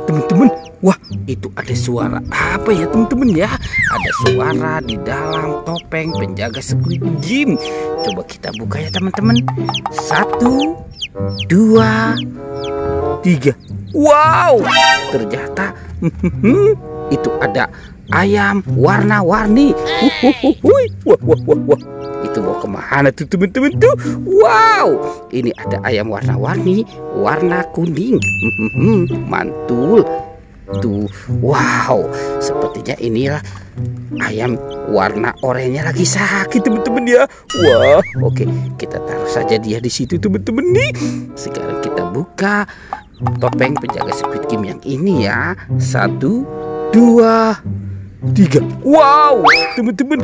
Teman-teman, wah itu ada suara apa ya teman-teman ya? Ada suara di dalam topeng penjaga Squid Game. Coba kita buka ya teman-teman. 1, 2, 3. Wow, ternyata itu ada ayam warna-warni. Wah, wah, wah, wah. Itu mau kemana tuh teman-teman tuh? Wow, ini ada ayam warna-warni, warna kuning. Mantul tuh. Wow, sepertinya inilah ayam warna oranye lagi sakit teman-teman ya. Wah, oke, kita taruh saja dia di situ teman-teman nih. Sekarang kita buka topeng penjaga Squid Game yang ini ya. 1, 2, 3. Wow, teman-teman.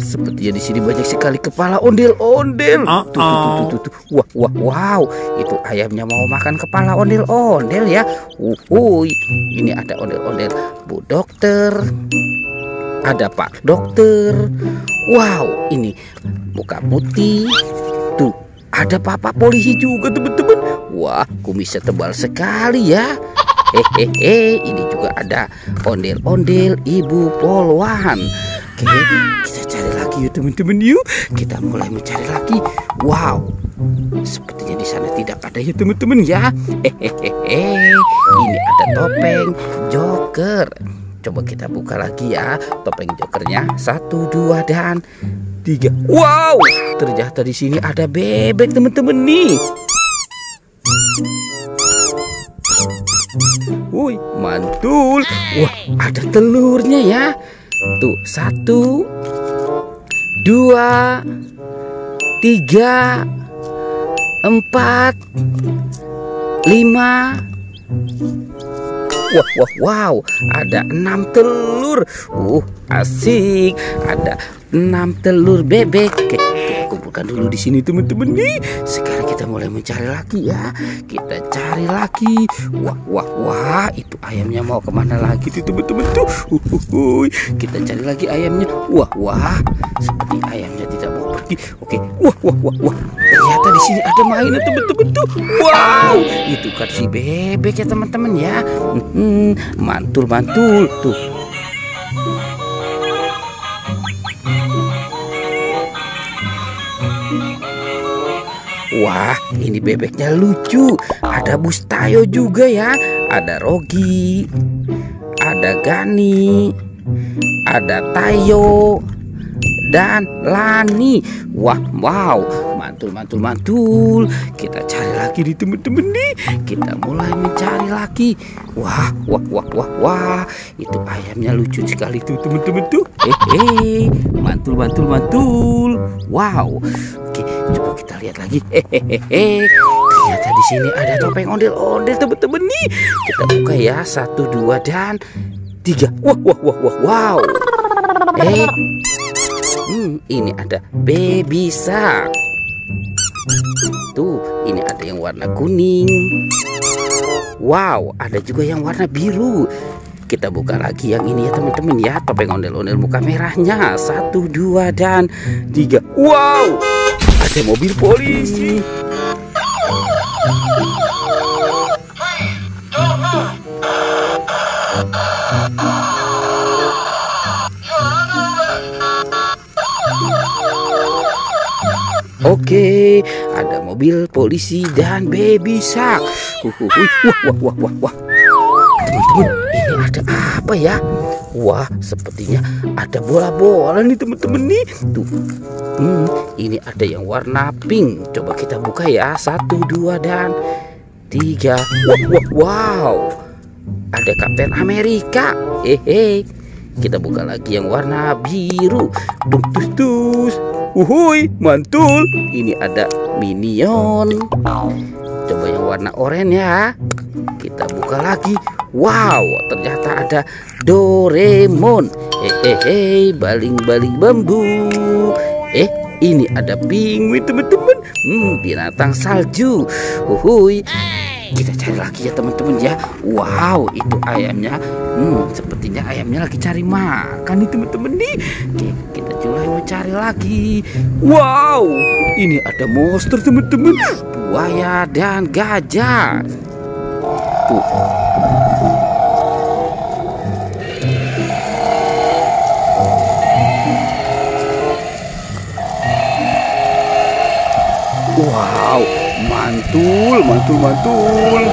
Sepertinya di sini banyak sekali kepala ondel-ondel. Tuh. Wah, wow. Itu ayamnya mau makan kepala ondel-ondel ya. Ini ada ondel-ondel Bu Dokter. Ada Pak Dokter. Wow, ini muka putih. Tuh, ada Papa Polisi juga teman-teman. Wah, kumisnya tebal sekali ya. Ini juga ada ondel-ondel Ibu Polwan. Oke, kita cari lagi yuk teman-teman yuk. Kita mulai mencari lagi. Wow, sepertinya di sana tidak ada ya teman-teman ya. Ini ada topeng Joker. Coba kita buka lagi ya topeng Jokernya. 1, 2, dan 3. Wow, ternyata di sini ada bebek teman-teman nih. Wih, mantul. Wah, ada telurnya ya. Tuh, 1, 2, 3, 4, 5. Wow, ada 6 telur. Asik. Ada 6 telur bebek. Oke, kita kumpulkan dulu di sini teman-teman nih. Sekarang kita mulai mencari lagi ya. Kita cari lagi. Wah, itu ayamnya mau kemana lagi tuh teman-teman tuh? Kita cari lagi ayamnya. Wah, seperti ayamnya tidak mau pergi. Oke, wah. Ternyata di sini ada mainan teman-teman tuh. Wow, itu kan si bebek ya teman-teman ya. Mantul tuh. Wah, ini bebeknya lucu. Ada Bustayo juga ya. Ada Rogi, ada Gani, ada Tayo, dan Lani. Wow, mantul. Kita cari lagi di teman-teman nih. Kita mulai mencari lagi. Wah, itu ayamnya lucu sekali tuh teman-teman tuh. Mantul. Wow. Oke, coba kita lihat lagi. Ternyata di sini ada topeng ondel-ondel teman-teman nih. Kita buka ya. 1, 2, dan 3. Wow. Ini ada Baby Shark. Tuh, ini ada yang warna kuning. Wow, ada juga yang warna biru. Kita buka lagi yang ini ya teman-teman ya. Topeng ondel-ondel muka merahnya. 1, 2, dan 3. Wow, ada mobil polisi. Oke, ada mobil polisi dan Baby Shark. Wah. Teman-teman, ini ada apa ya? Wah, sepertinya ada bola-bola nih teman-teman nih. Tuh, ini ada yang warna pink. Coba kita buka ya. 1, 2, dan 3. Wow. Ada Kapten Amerika. Kita buka lagi yang warna biru. Tus. Mantul. Ini ada Minion. Coba yang warna oranye ya. Kita buka lagi. Wow, ternyata ada Doraemon. Baling-baling bambu. Ini ada penguin teman-teman. Binatang salju. Kita cari lagi ya teman-teman ya. Wow, itu ayamnya. Sepertinya ayamnya lagi cari makan nih teman-teman nih. Oke, kita mulai mencari lagi. Wow, ini ada monster teman-teman. Buaya dan gajah. Tuh. Wow, mantul, mantul, mantul.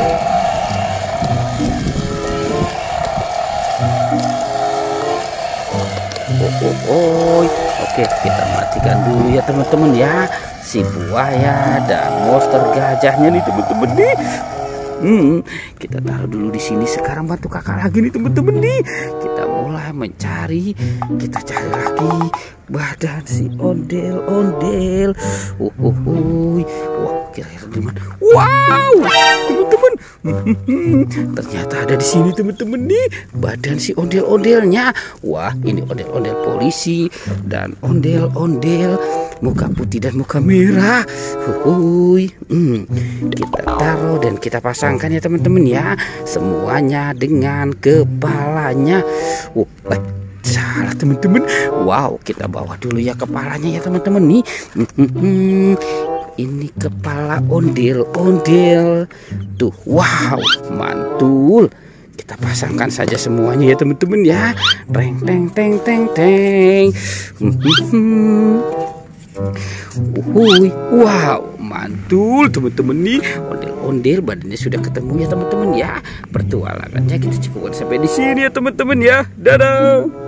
Oh. Oke, kita matikan dulu ya teman-teman ya, si buaya dan monster gajahnya nih teman-teman nih. Kita taruh dulu di sini. Sekarang bantu kakak lagi nih teman-teman nih. Kita mulai mencari. Kita cari lagi badan si ondel-ondel. Wah, kira-kira di mana? Wow, teman-teman. Ternyata ada di sini teman-teman nih. Badan si ondel-ondelnya. Wah, ini ondel-ondel polisi dan ondel-ondel muka putih dan muka merah. Kita taruh dan kita pasangkan ya teman-teman ya, semuanya dengan kepalanya. Salah teman-teman. Wow, kita bawa dulu ya kepalanya ya teman-teman nih. Ini kepala ondel-ondel. Tuh, wow, mantul. Kita pasangkan saja semuanya ya teman-teman ya. Teng teng teng teng teng. Wow, mantul teman-teman nih. Ondel-ondel badannya sudah ketemu ya teman-teman ya. Pertualangannya kita cukupkan sampai di sini ya teman-teman ya. Dadah.